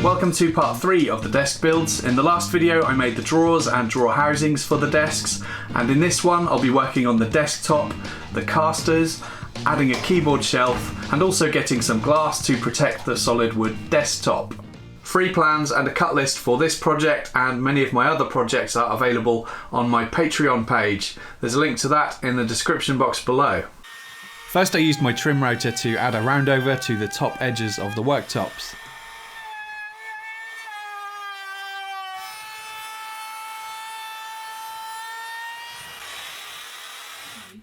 Welcome to part 3 of the desk builds. In the last video I made the drawers and drawer housings for the desks, and in this one I'll be working on the desktop, the castors, adding a keyboard shelf, and also getting some glass to protect the solid wood desktop. Free plans and a cut list for this project and many of my other projects are available on my Patreon page. There's a link to that in the description box below. First I used my trim router to add a roundover to the top edges of the worktops.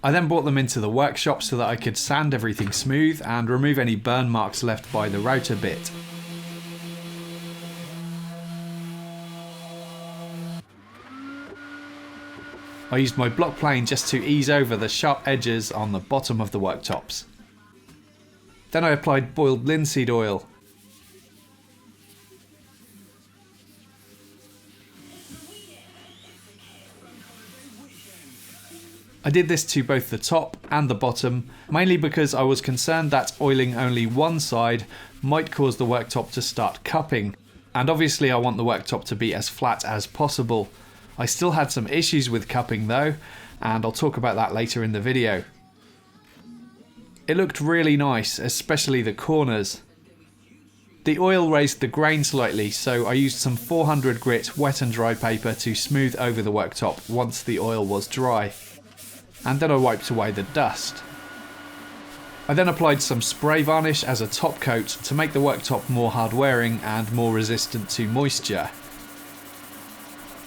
I then brought them into the workshop so that I could sand everything smooth and remove any burn marks left by the router bit. I used my block plane just to ease over the sharp edges on the bottom of the worktops. Then I applied boiled linseed oil. I did this to both the top and the bottom, mainly because I was concerned that oiling only one side might cause the worktop to start cupping, and obviously I want the worktop to be as flat as possible. I still had some issues with cupping though, and I'll talk about that later in the video. It looked really nice, especially the corners. The oil raised the grain slightly, so I used some 400 grit wet and dry paper to smooth over the worktop once the oil was dry. And then I wiped away the dust. I then applied some spray varnish as a top coat to make the worktop more hard wearing and more resistant to moisture.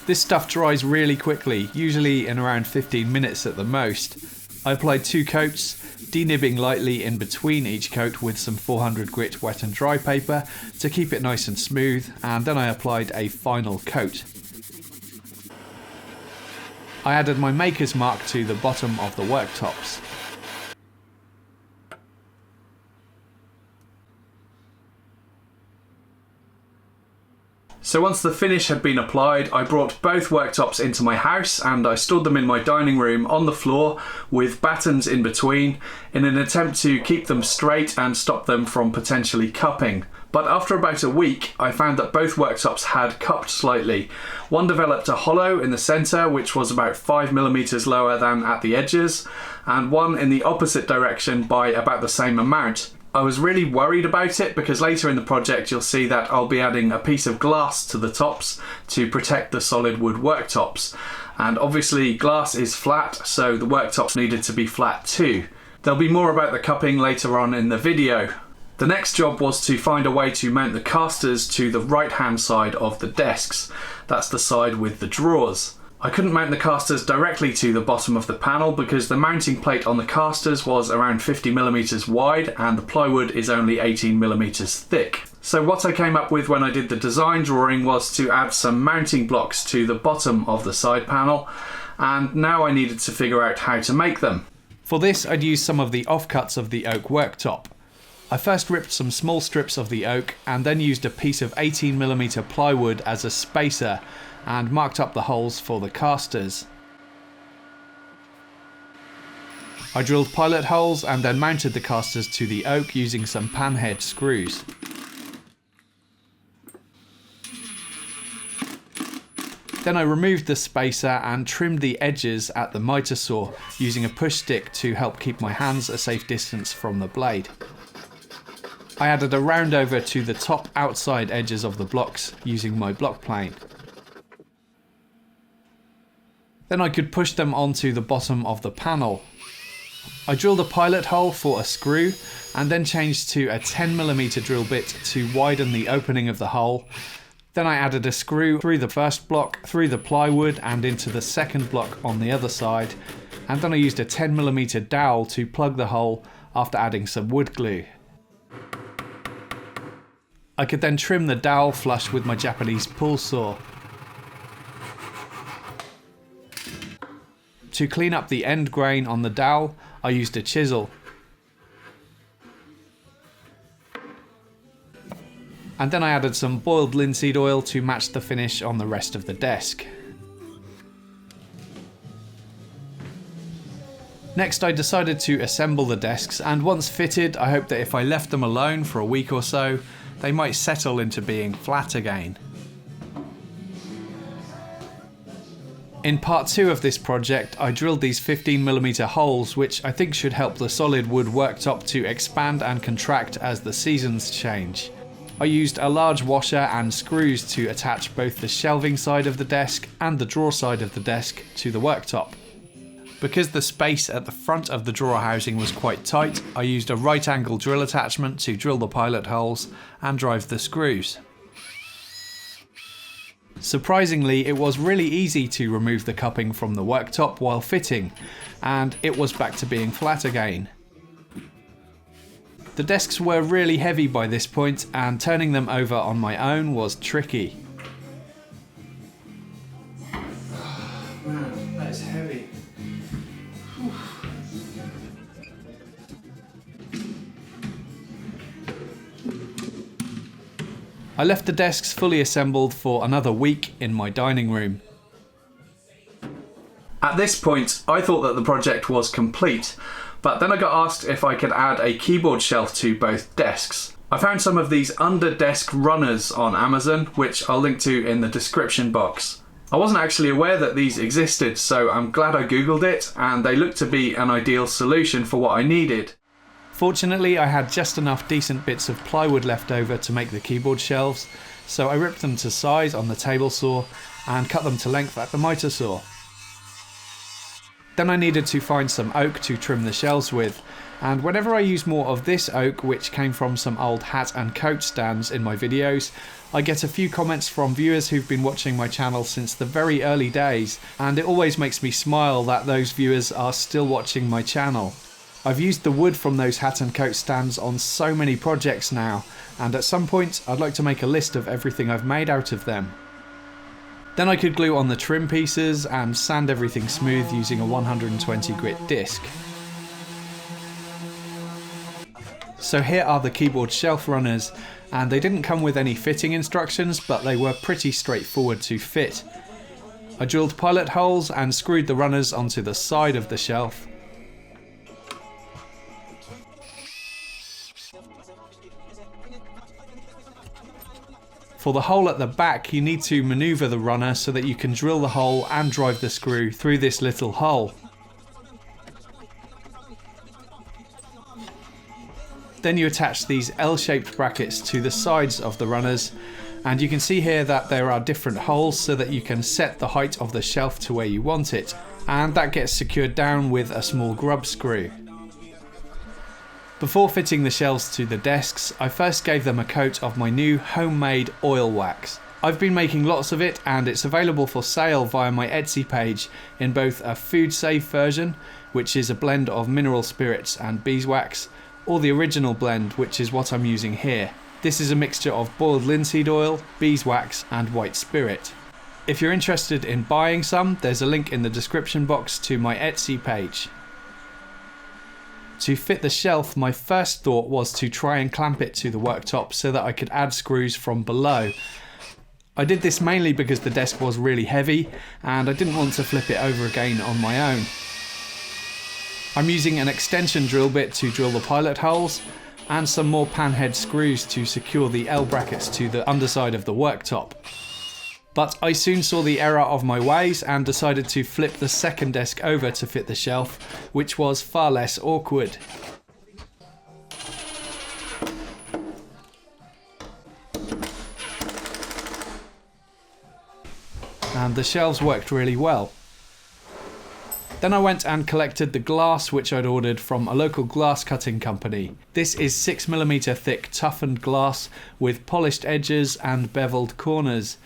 This stuff dries really quickly, usually in around 15 minutes at the most. I applied 2 coats, denibbing lightly in between each coat with some 400 grit wet and dry paper to keep it nice and smooth, and then I applied a final coat. I added my maker's mark to the bottom of the worktops. So once the finish had been applied, I brought both worktops into my house and I stored them in my dining room on the floor with battens in between in an attempt to keep them straight and stop them from potentially cupping. But after about a week, I found that both worktops had cupped slightly. One developed a hollow in the centre, which was about 5mm lower than at the edges, and one in the opposite direction by about the same amount. I was really worried about it because later in the project you'll see that I'll be adding a piece of glass to the tops to protect the solid wood worktops. And obviously glass is flat, so the worktops needed to be flat too. There'll be more about the cupping later on in the video. The next job was to find a way to mount the castors to the right hand side of the desks. That's the side with the drawers. I couldn't mount the castors directly to the bottom of the panel because the mounting plate on the castors was around 50mm wide and the plywood is only 18mm thick. So what I came up with when I did the design drawing was to add some mounting blocks to the bottom of the side panel, and now I needed to figure out how to make them. For this I'd use some of the offcuts of the oak worktop. I first ripped some small strips of the oak and then used a piece of 18mm plywood as a spacer and marked up the holes for the castors. I drilled pilot holes and then mounted the castors to the oak using some panhead screws. Then I removed the spacer and trimmed the edges at the miter saw using a push stick to help keep my hands a safe distance from the blade. I added a roundover to the top outside edges of the blocks using my block plane. Then I could push them onto the bottom of the panel. I drilled a pilot hole for a screw and then changed to a 10mm drill bit to widen the opening of the hole. Then I added a screw through the first block, through the plywood and into the second block on the other side, and then I used a 10mm dowel to plug the hole after adding some wood glue. I could then trim the dowel flush with my Japanese pull saw. To clean up the end grain on the dowel, I used a chisel. And then I added some boiled linseed oil to match the finish on the rest of the desk. Next I decided to assemble the desks, and once fitted I hoped that if I left them alone for a week or so, they might settle into being flat again. In part 2 of this project I drilled these 15mm holes, which I think should help the solid wood worktop to expand and contract as the seasons change. I used a large washer and screws to attach both the shelving side of the desk and the drawer side of the desk to the worktop. Because the space at the front of the drawer housing was quite tight, I used a right angle drill attachment to drill the pilot holes and drive the screws. Surprisingly, it was really easy to remove the cupping from the worktop while fitting, and it was back to being flat again. The desks were really heavy by this point, and turning them over on my own was tricky. Man, that is heavy. I left the desks fully assembled for another week in my dining room. At this point, I thought that the project was complete, but then I got asked if I could add a keyboard shelf to both desks. I found some of these under-desk runners on Amazon, which I'll link to in the description box. I wasn't actually aware that these existed, so I'm glad I googled it, and they looked to be an ideal solution for what I needed. Fortunately, I had just enough decent bits of plywood left over to make the keyboard shelves, so I ripped them to size on the table saw and cut them to length at the miter saw. Then I needed to find some oak to trim the shelves with, and whenever I use more of this oak, which came from some old hat and coat stands in my videos, I get a few comments from viewers who've been watching my channel since the very early days, and it always makes me smile that those viewers are still watching my channel. I've used the wood from those hat and coat stands on so many projects now, and at some point I'd like to make a list of everything I've made out of them. Then I could glue on the trim pieces and sand everything smooth using a 120 grit disc. So here are the keyboard shelf runners, and they didn't come with any fitting instructions, but they were pretty straightforward to fit. I drilled pilot holes and screwed the runners onto the side of the shelf. For the hole at the back, you need to maneuver the runner so that you can drill the hole and drive the screw through this little hole. Then you attach these L-shaped brackets to the sides of the runners, and you can see here that there are different holes so that you can set the height of the shelf to where you want it, and that gets secured down with a small grub screw. Before fitting the shelves to the desks, I first gave them a coat of my new homemade oil wax. I've been making lots of it, and it's available for sale via my Etsy page in both a food safe version, which is a blend of mineral spirits and beeswax, or the original blend, which is what I'm using here. This is a mixture of boiled linseed oil, beeswax and white spirit. If you're interested in buying some, there's a link in the description box to my Etsy page. To fit the shelf, my first thought was to try and clamp it to the worktop so that I could add screws from below. I did this mainly because the desk was really heavy and I didn't want to flip it over again on my own. I'm using an extension drill bit to drill the pilot holes and some more panhead screws to secure the L brackets to the underside of the worktop. But I soon saw the error of my ways and decided to flip the second desk over to fit the shelf, which was far less awkward. And the shelves worked really well. Then I went and collected the glass which I'd ordered from a local glass cutting company. This is 6mm thick toughened glass with polished edges and beveled corners.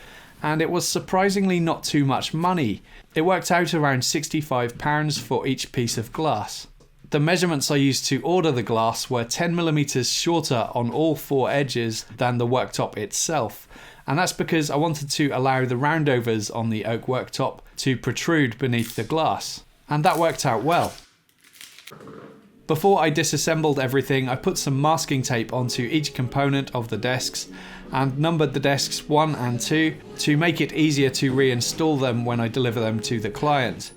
And it was surprisingly not too much money. It worked out around £65 for each piece of glass. The measurements I used to order the glass were 10mm shorter on all four edges than the worktop itself, and that's because I wanted to allow the roundovers on the oak worktop to protrude beneath the glass, and that worked out well. Before I disassembled everything, I put some masking tape onto each component of the desks and numbered the desks 1 and 2 to make it easier to reinstall them when I deliver them to the client.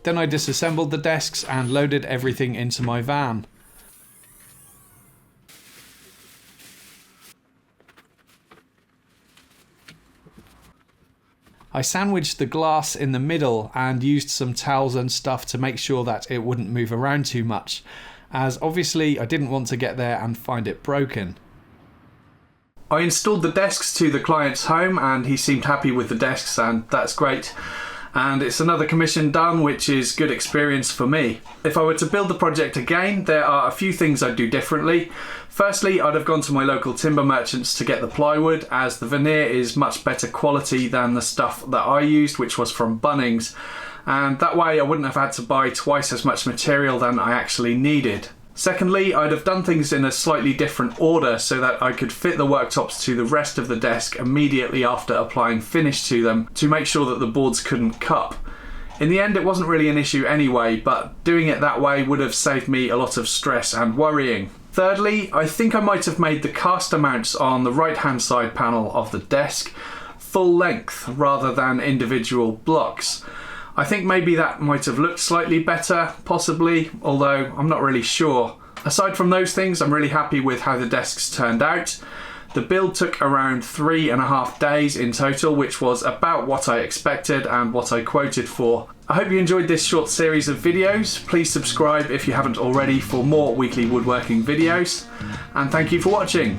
Then I disassembled the desks and loaded everything into my van. I sandwiched the glass in the middle and used some towels and stuff to make sure that it wouldn't move around too much, as obviously I didn't want to get there and find it broken. I installed the desks to the client's home and he seemed happy with the desks, and that's great. And it's another commission done, which is good experience for me. If I were to build the project again, there are a few things I'd do differently. Firstly, I'd have gone to my local timber merchants to get the plywood, as the veneer is much better quality than the stuff that I used, which was from Bunnings. And that way I wouldn't have had to buy twice as much material than I actually needed. Secondly, I'd have done things in a slightly different order so that I could fit the worktops to the rest of the desk immediately after applying finish to them to make sure that the boards couldn't cup. In the end, it wasn't really an issue anyway, but doing it that way would have saved me a lot of stress and worrying. Thirdly, I think I might have made the caster mounts on the right-hand side panel of the desk full length rather than individual blocks. I think maybe that might have looked slightly better, possibly, although I'm not really sure. Aside from those things, I'm really happy with how the desks turned out. The build took around 3.5 days in total, which was about what I expected and what I quoted for. I hope you enjoyed this short series of videos. Please subscribe if you haven't already for more weekly woodworking videos, and thank you for watching.